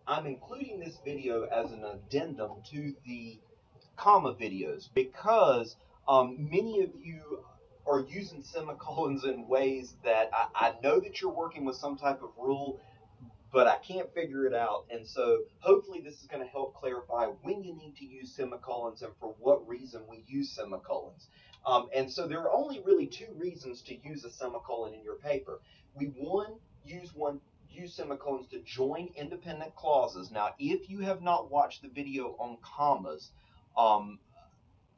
I'm including this video as an addendum to the comma videos because many of you are using semicolons in ways that I know that you're working with some type of rule, but I can't figure it out. And so hopefully this is going to help clarify when you need to use semicolons and for what reason we use semicolons. And so there are only really two reasons to use a semicolon in your paper. We use semicolons to join independent clauses. Now, if you have not watched the video on commas, um,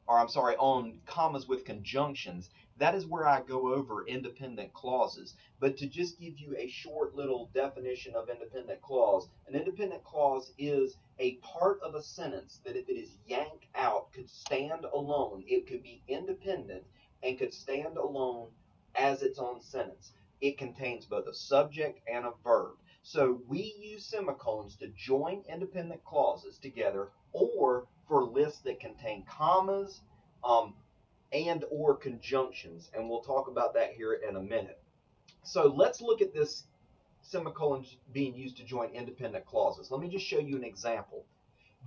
on commas with conjunctions, that is where I go over independent clauses. But to just give you a short little definition of independent clause, an independent clause is a part of a sentence that if it is yanked out could stand alone. It could be independent and could stand alone as its own sentence. It contains both a subject and a verb. So we use semicolons to join independent clauses together or for lists that contain commas and or conjunctions. And we'll talk about that here in a minute. So let's look at this semicolons being used to join independent clauses. Let me just show you an example.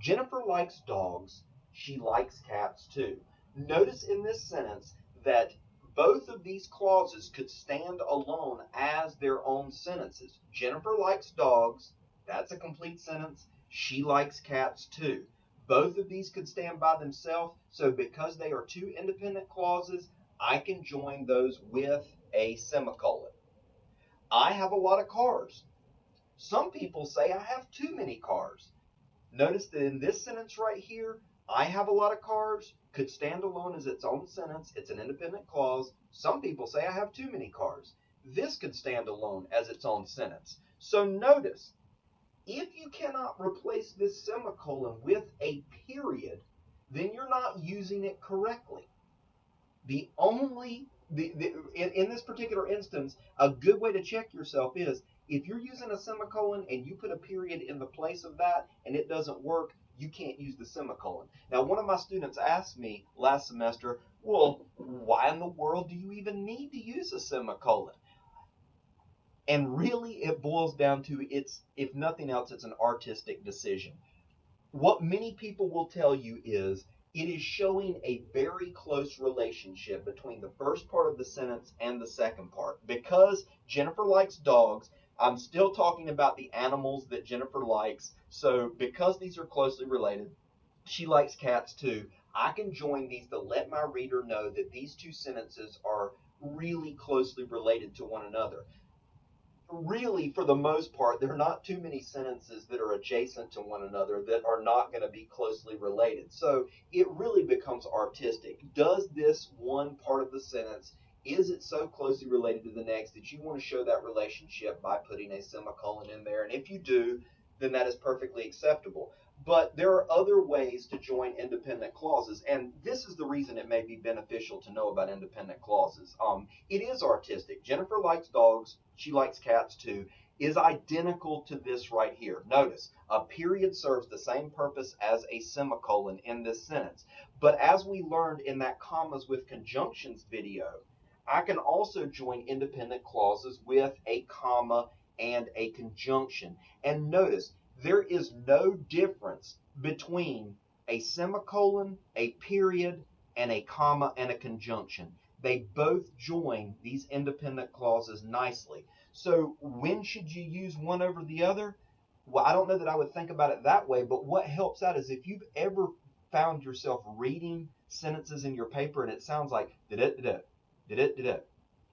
Jennifer likes dogs. She likes cats too. Notice in this sentence that both of these clauses could stand alone as their own sentences. Jennifer likes dogs. That's a complete sentence. She likes cats too. Both of these could stand by themselves. So because they are two independent clauses, I can join those with a semicolon. I have a lot of cars. Some people say I have too many cars. Notice that in this sentence right here, I have a lot of cars could stand alone as its own sentence. It's an independent clause. Some people say I have too many cars. This could stand alone as its own sentence. So notice, if you cannot replace this semicolon with a period, then you're not using it correctly. In this particular instance, a good way to check yourself is if you're using a semicolon and you put a period in the place of that and it doesn't work, you can't use the semicolon. Now, one of my students asked me last semester, well, why in the world do you even need to use a semicolon? And really, it boils down to if nothing else, it's an artistic decision. What many people will tell you is it is showing a very close relationship between the first part of the sentence and the second part. Because Jennifer likes dogs, I'm still talking about the animals that Jennifer likes. So because these are closely related, she likes cats too. I can join these to let my reader know that these two sentences are really closely related to one another. Really, for the most part, there are not too many sentences that are adjacent to one another that are not going to be closely related. So it really becomes artistic. Does this one part of the sentence, is it so closely related to the next that you want to show that relationship by putting a semicolon in there? And if you do, then that is perfectly acceptable. But there are other ways to join independent clauses, and this is the reason it may be beneficial to know about independent clauses. It is artistic. Jennifer likes dogs. She likes cats too, is identical to this right here. Notice, a period serves the same purpose as a semicolon in this sentence. But as we learned in that commas with conjunctions video, I can also join independent clauses with a comma and a conjunction. And notice, there is no difference between a semicolon, a period, and a comma and a conjunction. They both join these independent clauses nicely. So when should you use one over the other? Well, I don't know that I would think about it that way, but what helps out is if you've ever found yourself reading sentences in your paper and it sounds like da-da-da-da, da-da-da-da,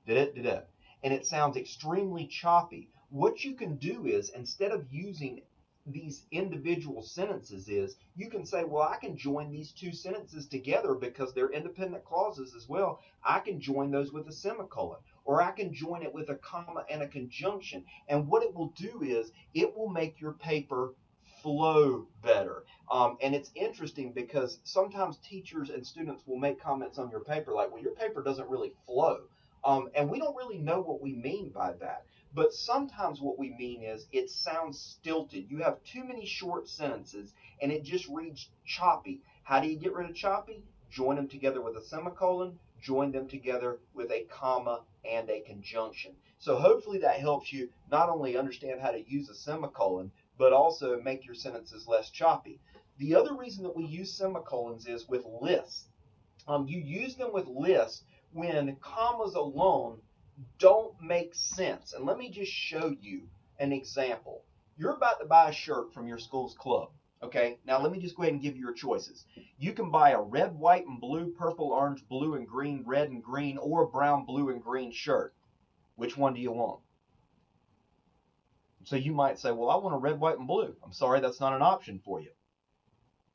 da-da-da-da, and it sounds extremely choppy, what you can do is instead of using these individual sentences is you can say, well, I can join these two sentences together because they're independent clauses as well. I can join those with a semicolon, or I can join it with a comma and a conjunction. And what it will do is it will make your paper flow better. And it's interesting because sometimes teachers and students will make comments on your paper like, well, your paper doesn't really flow. And we don't really know what we mean by that. But sometimes what we mean is it sounds stilted. You have too many short sentences and it just reads choppy. How do you get rid of choppy? Join them together with a semicolon, join them together with a comma and a conjunction. So hopefully that helps you not only understand how to use a semicolon, but also make your sentences less choppy. The other reason that we use semicolons is with lists. You use them with lists when commas alone don't make sense. And let me just show you an example. You're about to buy a shirt from your school's club. Okay, now let me just go ahead and give you your choices. You can buy a red, white, and blue, purple, orange, blue, and green, red, and green, or brown, blue, and green shirt. Which one do you want? So you might say, well, I want a red, white, and blue. I'm sorry, that's not an option for you.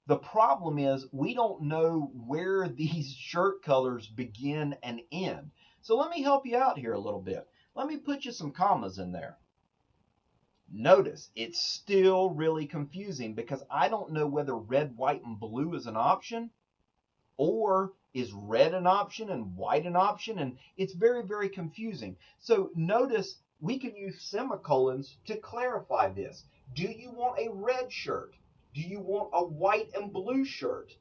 The problem is we don't know where these shirt colors begin and end. So let me help you out here a little bit. Let me put you some commas in there. Notice it's still really confusing because I don't know whether red, white, and blue is an option, or is red an option and white an option, and it's very, very confusing. So notice we can use semicolons to clarify this. Do you want a red shirt? Do you want a white and blue shirt?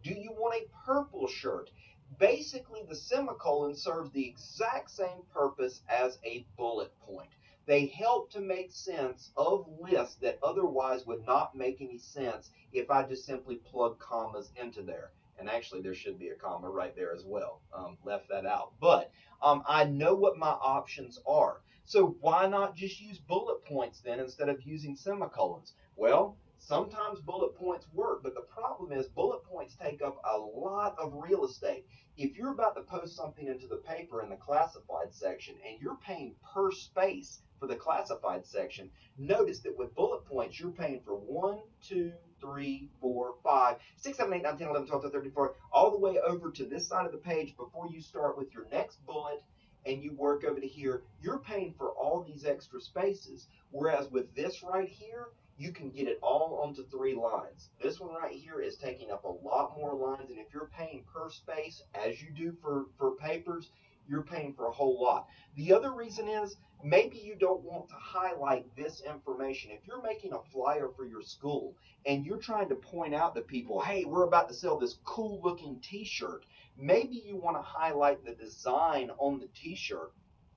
Do you want a purple shirt? Basically, the semicolon serves the exact same purpose as a bullet point. They help to make sense of lists that otherwise would not make any sense if I just simply plug commas into there. And actually, there should be a comma right there as well. Left that out. But I know what my options are. So why not just use bullet points then instead of using semicolons? Well, sometimes bullet points work, but the problem is bullet points take up a lot of real estate. If you're about to post something into the paper in the classified section and you're paying per space for the classified section, notice that with bullet points, you're paying for 1, 2, 3, 4, 5, 6, 7, 8, 9, 10, 11, 12, 13, 34, all the way over to this side of the page before you start with your next bullet and you work over to here. You're paying for all these extra spaces. Whereas with this right here, you can get it all onto 3 lines. This one right here is taking up a lot more lines, and if you're paying per space, as you do for papers, you're paying for a whole lot. The other reason is maybe you don't want to highlight this information. If you're making a flyer for your school and you're trying to point out to people, hey, we're about to sell this cool looking t-shirt, maybe you want to highlight the design on the t-shirt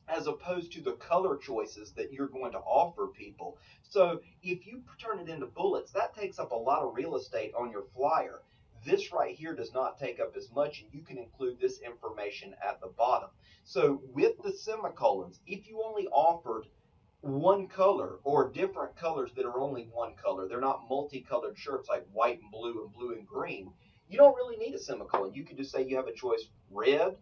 as opposed to the color choices that you're going to offer people. So if you turn it into bullets, that takes up a lot of real estate on your flyer. This right here does not take up as much, and you can include this information at the bottom. So with the semicolons, if you only offered one color or different colors that are only one color, they're not multicolored shirts like white and blue and green, you don't really need a semicolon. You can just say you have a choice red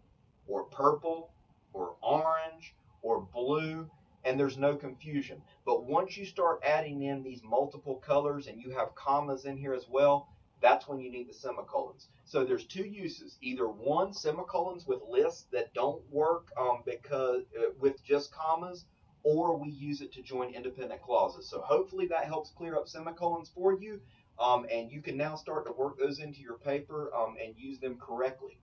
or purple or orange or blue, and there's no confusion. But once you start adding in these multiple colors and you have commas in here as well, that's when you need the semicolons. So there's 2 uses. Either one, semicolons with lists that don't work because with just commas, or we use it to join independent clauses. So hopefully that helps clear up semicolons for you, and you can now start to work those into your paper and use them correctly.